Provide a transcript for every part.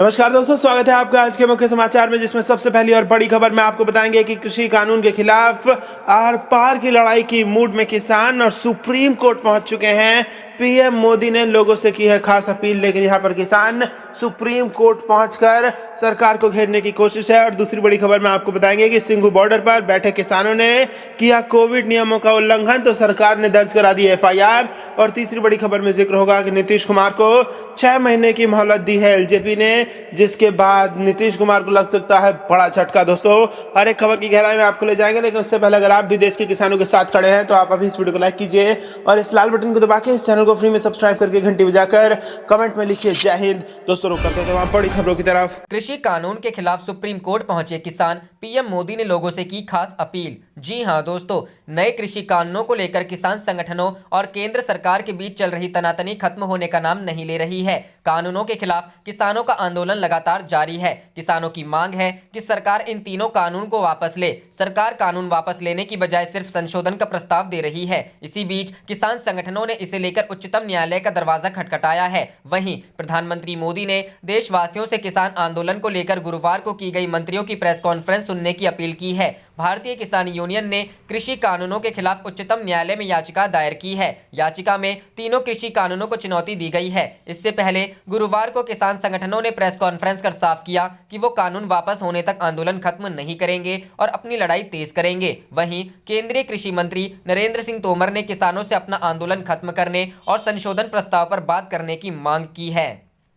नमस्कार दोस्तों, स्वागत है आपका आज के मुख्य समाचार में, जिसमें सबसे पहली और बड़ी खबर में आपको बताएंगे कि कृषि कानून के खिलाफ आर पार की लड़ाई की मूड में किसान और सुप्रीम कोर्ट पहुंच चुके हैं। पीएम मोदी ने लोगों से की है खास अपील, लेकिन यहां पर किसान सुप्रीम कोर्ट पहुंचकर सरकार को घेरने की कोशिश है। और दूसरी बड़ी खबर में आपको बताएंगे कि सिंघू बॉर्डर पर बैठे किसानों ने किया कोविड नियमों का उल्लंघन, तो सरकार ने दर्ज करा दी एफआईआर। और तीसरी बड़ी खबर में जिक्र होगा कि नीतीश कुमार को 6 महीने की मोहलत दी है एलजेपी ने, जिसके बाद नीतीश कुमार को लग सकता है बड़ा झटका। दोस्तों, हर एक खबर की गहराई में आपको ले जाएंगे, लेकिन उससे पहले अगर आप भी देश के किसानों के साथ खड़े हैं तो आप अभी इस वीडियो को लाइक कीजिए और इस लाल बटन को दबा के इस चैनल को फ्री में सब्सक्राइब करके घंटी बजाकर कमेंट में लिखिए जय हिंद। दोस्तों, रुक करते थे वहां बड़ी खबरों की तरफ। कृषि कानून के खिलाफ सुप्रीम कोर्ट पहुंचे किसान, पीएम मोदी ने लोगों से की खास अपील। जी हां दोस्तों, नए कृषि कानूनों को लेकर किसान संगठनों और केंद्र सरकार के बीच चल रही तनातनी खत्म होने का नाम नहीं ले रही है। कानूनों के खिलाफ किसानों का आंदोलन लगातार जारी है। किसानों की मांग है कि सरकार इन तीनों कानून को वापस ले। सरकार कानून वापस लेने की बजाय सिर्फ संशोधन का प्रस्ताव दे रही है। इसी बीच किसान संगठनों ने इसे लेकर उच्चतम न्यायालय का दरवाजा खटखटाया है। वहीं प्रधानमंत्री मोदी ने देशवासियों से किसान आंदोलन को लेकर गुरुवार को की गई मंत्रियों की प्रेस कॉन्फ्रेंस सुनने की अपील की है। भारतीय किसान यूनियन ने कृषि कानूनों के खिलाफ उच्चतम न्यायालय में याचिका दायर की है। याचिका में तीनों कृषि कानूनों को चुनौती दी गई है। इससे पहले गुरुवार को किसान संगठनों ने प्रेस कॉन्फ्रेंस कर साफ किया कि वो कानून वापस होने तक आंदोलन खत्म नहीं करेंगे और अपनी लड़ाई तेज करेंगे। वहीं केंद्रीय कृषि मंत्री नरेंद्र सिंह तोमर ने किसानों से अपना आंदोलन खत्म करने और संशोधन प्रस्ताव पर बात करने की मांग की है।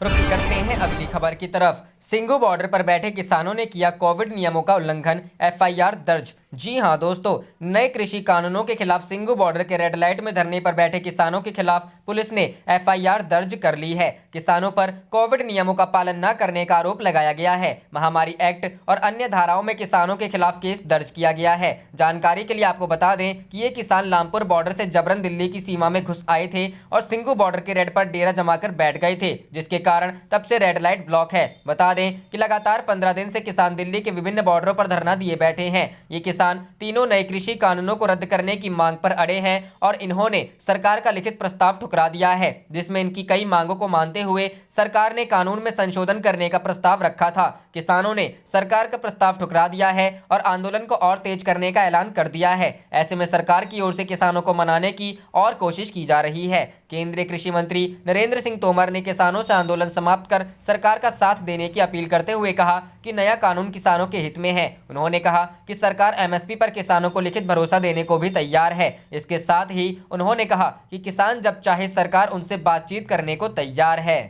रुख करते हैं अगली खबर की तरफ। सिंघू बॉर्डर पर बैठे किसानों ने किया कोविड नियमों का उल्लंघन, एफआईआर दर्ज। जी हां दोस्तों, नए कृषि कानूनों के खिलाफ सिंघू बॉर्डर के रेड लाइट में धरने पर बैठे किसानों के खिलाफ पुलिस ने एफआईआर दर्ज कर ली है। किसानों पर कोविड नियमों का पालन न करने का आरोप लगाया गया है। महामारी एक्ट और अन्य धाराओं में किसानों के खिलाफ केस दर्ज किया गया है। जानकारी के लिए आपको बता दें कि ये किसान लामपुर बॉर्डर से जबरन दिल्ली की सीमा में घुस आए थे और सिंघू बॉर्डर के रेड पर डेरा जमाकर बैठ गए थे, जिसके कारण तब से रेड लाइट ब्लॉक है। बता दें कि लगातार 15 दिन से किसान दिल्ली के विभिन्न बॉर्डरों पर धरना दिए बैठे हैं। ये किसान तीनों नए कृषि कानूनों को रद्द करने की मांग पर अड़े हैं और इन्होंने सरकार का लिखित प्रस्ताव ठुकरा दिया है, जिसमें इनकी कई मांगों को मानते हुए सरकार ने कानून में संशोधन करने का प्रस्ताव रखा था। किसानों ने सरकार का प्रस्ताव ठुकरा दिया है और आंदोलन को और तेज करने का ऐलान कर दिया है। ऐसे में सरकार की ओर से किसानों को मनाने की और कोशिश की जा रही है। केंद्रीय कृषि मंत्री नरेंद्र सिंह तोमर ने किसानों से आंदोलन समाप्त कर सरकार का साथ देने की अपील करते हुए कहा कि नया कानून किसानों के हित में है। उन्होंने कहा कि सरकार एमएसपी पर किसानों को लिखित भरोसा देने को भी तैयार है। इसके साथ ही उन्होंने कहा कि किसान जब चाहे सरकार उनसे बातचीत करने को तैयार है।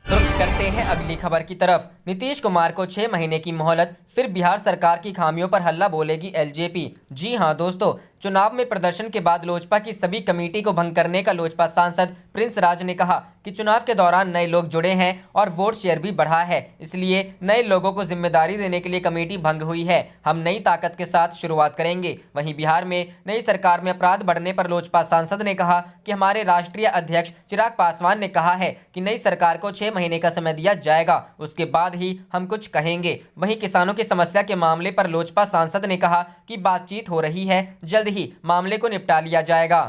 रुख करते हैं अगली खबर की तरफ। नीतीश कुमार को 6 महीने की मोहलत, फिर बिहार सरकार की खामियों पर हल्ला बोलेगी एलजेपी। जी हां दोस्तों, चुनाव में प्रदर्शन के बाद लोजपा की सभी कमेटी को भंग करने का लोजपा सांसद प्रिंस राज ने कहा कि चुनाव के दौरान नए लोग जुड़े हैं और वोट शेयर भी बढ़ा है, इसलिए नए लोगों को जिम्मेदारी देने के लिए कमेटी भंग हुई है। हम नई ताकत के साथ शुरुआत करेंगे। वहीं बिहार में नई सरकार में अपराध बढ़ने पर लोजपा सांसद ने कहा कि हमारे राष्ट्रीय अध्यक्ष चिराग पासवान ने कहा है कि नई सरकार को 6 महीने का समय दिया जाएगा, उसके बाद ही हम कुछ कहेंगे। वहीं किसानों की समस्या के मामले पर लोजपा सांसद ने कहा कि बातचीत हो रही है, जल्द ही मामले को निपटा लिया जाएगा।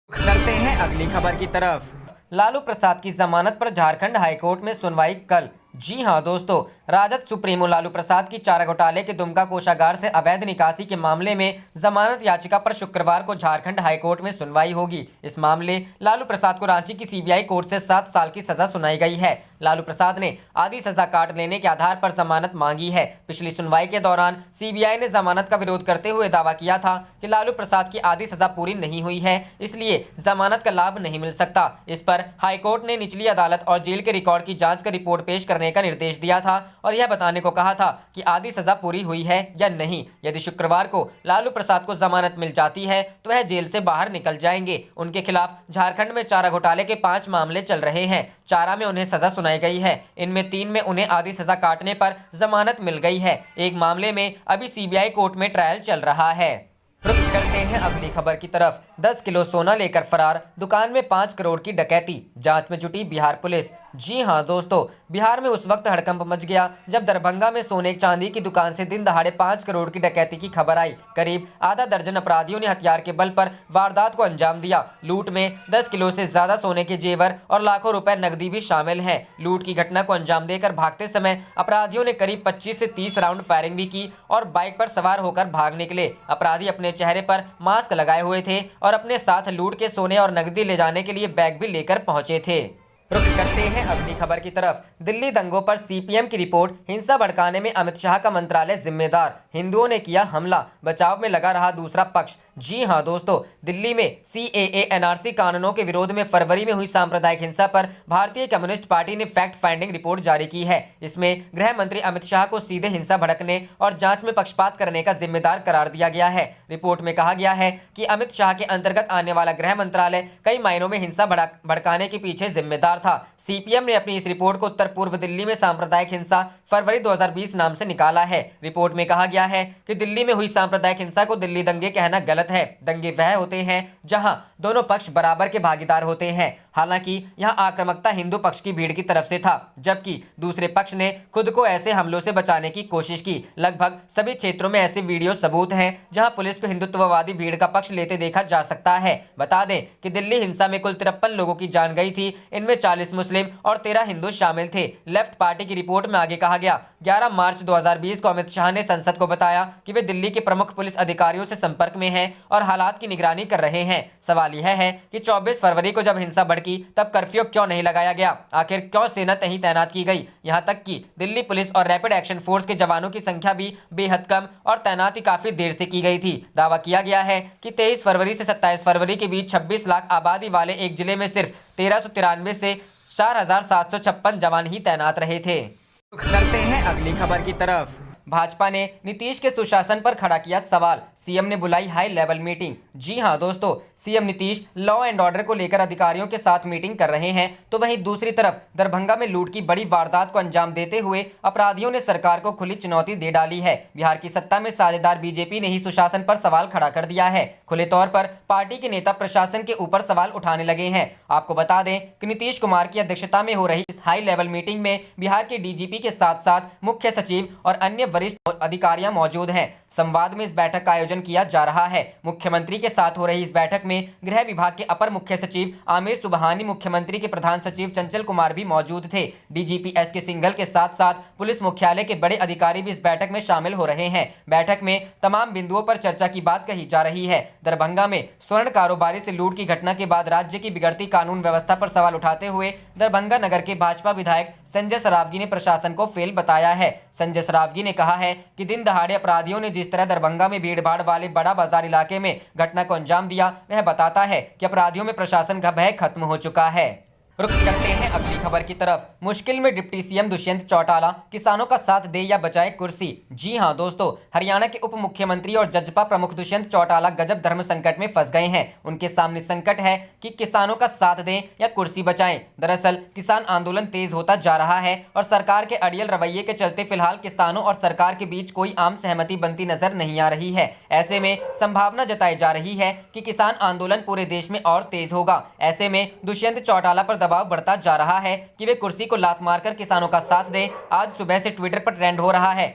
करते हैं अगली खबर की तरफ। लालू प्रसाद की जमानत पर झारखंड हाईकोर्ट में सुनवाई कल। जी हां दोस्तों, राजद सुप्रीमो लालू प्रसाद की चारा घोटाले के दुमका कोषागार से अवैध निकासी के मामले में जमानत याचिका पर शुक्रवार को झारखंड हाईकोर्ट में सुनवाई होगी। इस मामले लालू प्रसाद को रांची की सीबीआई कोर्ट से 7 साल की सजा सुनाई गई है। लालू प्रसाद ने आधी सजा काट लेने के आधार पर जमानत मांगी है। पिछली सुनवाई के दौरान सीबीआई ने जमानत का विरोध करते हुए दावा किया था कि लालू प्रसाद की आधी सजा पूरी नहीं हुई है, इसलिए जमानत का लाभ नहीं मिल सकता। इस पर हाईकोर्ट ने निचली अदालत और जेल के रिकॉर्ड की जांच कर रिपोर्ट पेश करने का निर्देश दिया था और यह बताने को कहा था कि आधी सजा पूरी हुई है या नहीं। यदि शुक्रवार को लालू प्रसाद को जमानत मिल जाती है तो वह जेल से बाहर निकल जाएंगे। उनके खिलाफ झारखंड में चारा घोटाले के 5 मामले चल रहे हैं। चारा में उन्हें सजा सुनाई गई है। इनमें 3 में उन्हें आधी सजा काटने पर जमानत मिल गई है। एक मामले में अभी सीबीआई कोर्ट में ट्रायल चल रहा है। रुख करते हैं अगली खबर की तरफ। 10 किलो सोना लेकर फरार, दुकान में 5 करोड़ की डकैती, जांच में जुटी बिहार पुलिस। जी हां दोस्तों, बिहार में उस वक्त हड़कंप मच गया जब दरभंगा में सोने चांदी की दुकान से दिन दहाड़े 5 करोड़ की डकैती की खबर आई। करीब आधा दर्जन अपराधियों ने हथियार के बल पर वारदात को अंजाम दिया। लूट में 10 किलो से ज्यादा सोने के जेवर और लाखों रुपए नकदी भी शामिल हैं। लूट की घटना को अंजाम देकर भागते समय अपराधियों ने करीब 25 से 30 राउंड फायरिंग भी की और बाइक पर सवार होकर भाग निकले। अपराधी अपने चेहरे पर मास्क लगाए हुए थे और अपने साथ लूट के सोने और नकदी ले जाने के लिए बैग भी लेकर पहुंचे थे। रुक करते हैं अगली खबर की तरफ। दिल्ली दंगों पर सीपीएम की रिपोर्ट, हिंसा भड़काने में अमित शाह का मंत्रालय जिम्मेदार, हिंदुओं ने किया हमला, बचाव में लगा रहा दूसरा पक्ष। जी हां दोस्तों, दिल्ली में सीएए एनआरसी कानूनों के विरोध में फरवरी में हुई सांप्रदायिक हिंसा पर भारतीय कम्युनिस्ट पार्टी ने फैक्ट फाइंडिंग रिपोर्ट जारी की है। इसमें गृह मंत्री अमित शाह को सीधे हिंसा भड़कने और जांच में पक्षपात करने का जिम्मेदार करार दिया गया है। रिपोर्ट में कहा गया है कि अमित शाह के अंतर्गत आने वाला गृह मंत्रालय कई मायनों में हिंसा भड़काने के पीछे जिम्मेदार था। सीपीएम ने अपनी इस रिपोर्ट को उत्तर पूर्व दिल्ली में सांप्रदायिक हिंसा फरवरी 2020 नाम से निकाला है। रिपोर्ट में कहा गया है कि दिल्ली में हुई सांप्रदायिक हिंसा को दिल्ली दंगे कहना गलत है। दंगे वह होते हैं जहां दोनों पक्ष बराबर के भागीदार होते हैं। हालांकि यहां आक्रामकता हिंदू पक्ष की भीड़ की तरफ से था, जबकि दूसरे पक्ष ने खुद को ऐसे हमलों से बचाने की कोशिश की। लगभग सभी क्षेत्रों में ऐसे वीडियो सबूत हैं जहां पुलिस को हिंदुत्ववादी भीड़ का पक्ष लेते देखा जा सकता है। बता दें कि दिल्ली हिंसा में कुल 53 लोगों की जान गई थी। इनमें 40 मुस्लिम और 13 हिंदू शामिल थे। लेफ्ट पार्टी की रिपोर्ट में आगे कहा गया, 11 मार्च 2020 को अमित शाह ने संसद को बताया कि वे दिल्ली के प्रमुख पुलिस अधिकारियों से संपर्क में हैं और हालात की निगरानी कर रहे हैं। सवाल यह है कि 24 फरवरी को जब हिंसा भड़की तब कर्फ्यू क्यों नहीं लगाया गया? आखिर क्यों सेना कहीं तैनात की गई? यहां तक कि दिल्ली पुलिस और रैपिड एक्शन फोर्स के जवानों की संख्या भी बेहद कम और तैनाती काफी देर से की गई थी। दावा किया गया है कि 23 फरवरी से 27 फरवरी के बीच 26 लाख आबादी वाले एक जिले में सिर्फ 1393 से 4756 जवान ही तैनात रहे थे। करते हैं अगली खबर की तरफ। भाजपा ने नीतीश के सुशासन पर खड़ा किया सवाल, सीएम ने बुलाई हाई लेवल मीटिंग। जी हां दोस्तों, CM Nitish law and order को लेकर अधिकारियों के साथ मीटिंग कर रहे हैं, तो वहीं दूसरी तरफ दरभंगा में लूट की बड़ी वारदात को अंजाम देते हुए अपराधियों ने सरकार को खुली चुनौती दे डाली है। बिहार की सत्ता में साझेदार बीजेपी ने ही सुशासन पर सवाल खड़ा कर दिया है। खुले तौर पर पार्टी के नेता प्रशासन के ऊपर सवाल उठाने लगे हैं। आपको बता दें कि नीतीश कुमार की अध्यक्षता में हो रही इस हाई लेवल मीटिंग में बिहार के डीजीपी के साथ साथ मुख्य सचिव और अन्य वरिष्ठ अधिकारियां मौजूद हैं। संवाद में इस बैठक का आयोजन किया जा रहा है। मुख्यमंत्री के साथ हो रही इस बैठक में गृह विभाग के अपर मुख्य सचिव आमिर सुबहानी, मुख्यमंत्री के प्रधान सचिव चंचल कुमार भी मौजूद थे। डीजीपी एसके सिंघल के साथ साथ पुलिस मुख्यालय के बड़े अधिकारी भी इस बैठक में शामिल हो रहे हैं। बैठक में तमाम बिंदुओं पर चर्चा की बात कही जा रही है। दरभंगा में स्वर्ण कारोबारी से लूट की घटना के बाद राज्य की बिगड़ती कानून व्यवस्था पर सवाल उठाते हुए दरभंगा नगर के भाजपा विधायक संजय सरावगी ने प्रशासन को फेल बताया है। संजय सरावगी ने कहा है कि दिन दहाड़े अपराधियों ने जिस तरह दरभंगा में भीड़ भाड़ वाले बड़ा बाजार इलाके में घटना को अंजाम दिया, वह बताता है कि अपराधियों में प्रशासन का भय खत्म हो चुका है। रुक करते हैं अगली खबर की तरफ। मुश्किल में डिप्टी सीएम दुष्यंत चौटाला, किसानों का साथ दे या बचाए कुर्सी। जी हां दोस्तों, हरियाणा के उप मुख्यमंत्री और जजपा प्रमुख दुष्यंत चौटाला गजब धर्म संकट में फंस गए हैं। उनके सामने संकट है कि किसानों का साथ दें या कुर्सी बचाएं। दरअसल किसान आंदोलन तेज होता जा रहा है और सरकार के अड़ियल रवैये के चलते फिलहाल किसानों और सरकार के बीच कोई आम सहमति बनती नजर नहीं आ रही है। ऐसे में संभावना जताई जा रही है कि किसान आंदोलन पूरे देश में और तेज होगा। ऐसे में दुष्यंत चौटाला पर दबाव बढ़ता जा रहा है कि वे कुर्सी को लात मारकर किसानों का साथ दें। आज सुबह से ट्विटर पर ट्रेंड हो रहा है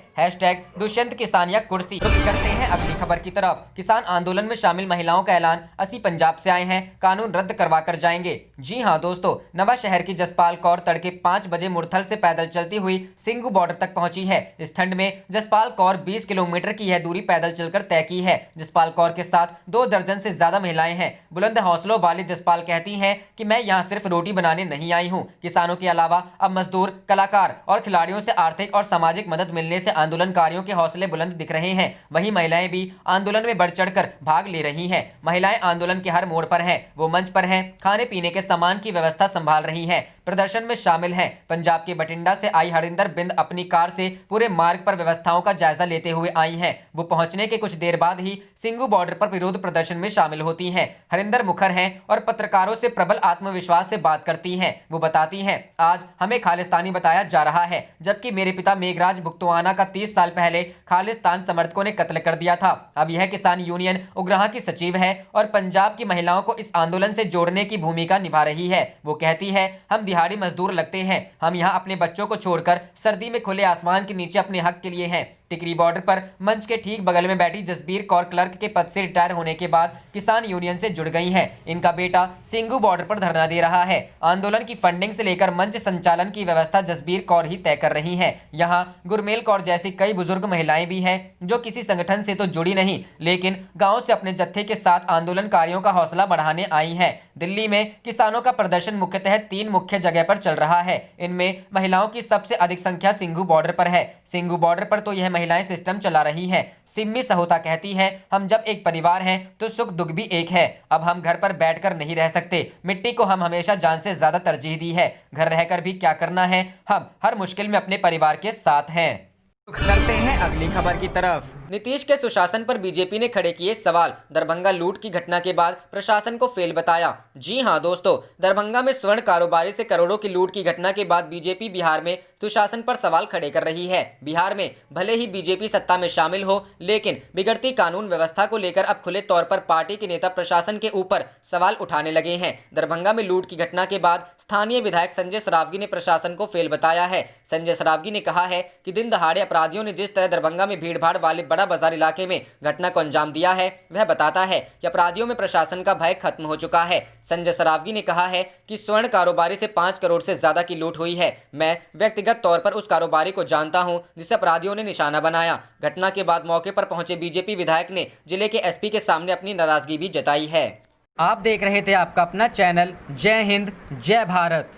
#दुष्यंत किसान या कुर्सी। करते हैं अगली खबर की तरफ। किसान आंदोलन में शामिल महिलाओं का ऐलान, 80 पंजाब से आए हैं, कानून रद्द करवा कर जाएंगे। जी हां दोस्तों, नवा शहर की जसपाल कौर तड़के 5 बजे मुरथल से पैदल चलती हुई सिंगू बॉर्डर तक पहुंची है। इस ठंड में जसपाल कौर 20 किलोमीटर की यह दूरी पैदल चलकर तय की है। जसपाल कौर के साथ 2 दर्जन से ज्यादा महिलाएं हैं। बुलंद हौसलों वाली जसपाल कहती हैं कि मैं यहाँ सिर्फ रोटी बनाने नहीं आई हूँ। किसानों के अलावा अब मजदूर, कलाकार और खिलाड़ियों से आर्थिक और सामाजिक मदद मिलने से आंदोलनकारियों के हौसले बुलंद दिख रहे हैं। वहीं महिलाएं भी आंदोलन में बढ़ चढ़कर भाग ले रही हैं। महिलाएं आंदोलन के हर मोड़ पर हैं। वो मंच पर हैं, खाने पीने के सामान की व्यवस्था संभाल रही हैं, प्रदर्शन में शामिल हैं। पंजाब के बठिंडा से आई हरिंदर बिंद अपनी कार से पूरे मार्ग पर व्यवस्थाओं का जायजा लेते हुए आई हैं। वो पहुंचने के कुछ देर बाद ही सिंगू बॉर्डर पर विरोध प्रदर्शन में शामिल होती हैं। हरिंदर मुखर हैं और पत्रकारों से प्रबल आत्मविश्वास से बात करती हैं। वो बताती हैं, आज हमें खालिस्तानी बताया जा रहा है, जबकि मेरे पिता मेघराज बुक्तवाना का 30 साल पहले खालिस्तान समर्थकों ने कत्ल कर दिया था। अब यह किसान यूनियन उग्रहा की सचिव है और पंजाब की महिलाओं को इस आंदोलन से जोड़ने की भूमिका निभा रही है। वो कहती है, हम दिहाड़ी मजदूर लगते हैं, हम यहाँ अपने बच्चों को छोड़कर सर्दी में खुले आसमान के नीचे अपने हक के लिए हैं। टिकरी बॉर्डर पर मंच के ठीक बगल में बैठी जसबीर कौर क्लर्क के पद से रिटायर होने के बाद किसान यूनियन से जुड़ गई हैं। इनका बेटा सिंघू बॉर्डर पर धरना दे रहा है। आंदोलन की फंडिंग से लेकर मंच संचालन की व्यवस्था जसबीर कौर ही तय कर रही हैं। यहाँ गुरमेल कौर जैसी कई बुजुर्ग महिलाएं भी हैं जो किसी संगठन से तो जुड़ी नहीं, लेकिन गाँव से अपने जत्थे के साथ आंदोलनकारियों का हौसला बढ़ाने आई हैं। दिल्ली में किसानों का प्रदर्शन मुख्यतः 3 मुख्य जगह पर चल रहा है। इनमें महिलाओं की सबसे अधिक संख्या सिंघू बॉर्डर पर है। सिंघू बॉर्डर पर तो यह महिलाएं सिस्टम चला रही हैं। सिम्मी सहोता कहती हैं, हम जब एक परिवार हैं तो सुख दुख भी एक है। अब हम घर पर बैठकर नहीं रह सकते। मिट्टी को हम हमेशा जान से ज्यादा तरजीह दी है। घर रहकर भी क्या करना है, हम हर मुश्किल में अपने परिवार के साथ हैं। करते हैं अगली खबर की तरफ। नीतीश के सुशासन पर बीजेपी ने खड़े किए सवाल। दरभंगा लूट की घटना के बाद प्रशासन को फेल बताया। जी हां दोस्तों, दरभंगा में स्वर्ण कारोबारी से करोड़ों की लूट की घटना के बाद बीजेपी बिहार में सुशासन पर सवाल खड़े कर रही है। बिहार में भले ही बीजेपी सत्ता में शामिल हो, लेकिन बिगड़ती कानून व्यवस्था को लेकर अब खुले तौर पर पार्टी के नेता प्रशासन के ऊपर सवाल उठाने लगे हैं। दरभंगा में लूट की घटना के बाद स्थानीय विधायक संजय सरावगी ने प्रशासन को फेल बताया है। संजय सरावगी ने कहा है कि दिन दहाड़े अपराधियों ने जिस तरह दरभंगा में भीड़भाड़ वाले बड़ा बाजार इलाके में घटना को अंजाम दिया है, वह बताता है कि अपराधियों में प्रशासन का भय खत्म हो चुका है। संजय सरावगी ने कहा है कि स्वर्ण कारोबारी से 5 करोड़ से ज्यादा की लूट हुई है। मैं व्यक्तिगत तौर पर उस कारोबारी को जानता हूं जिसे अपराधियों ने निशाना बनाया। घटना के बाद मौके पर पहुंचे बीजेपी विधायक ने जिले के एसपी के सामने अपनी नाराजगी भी जताई है। आप देख रहे थे आपका अपना चैनल जय हिंद जय भारत।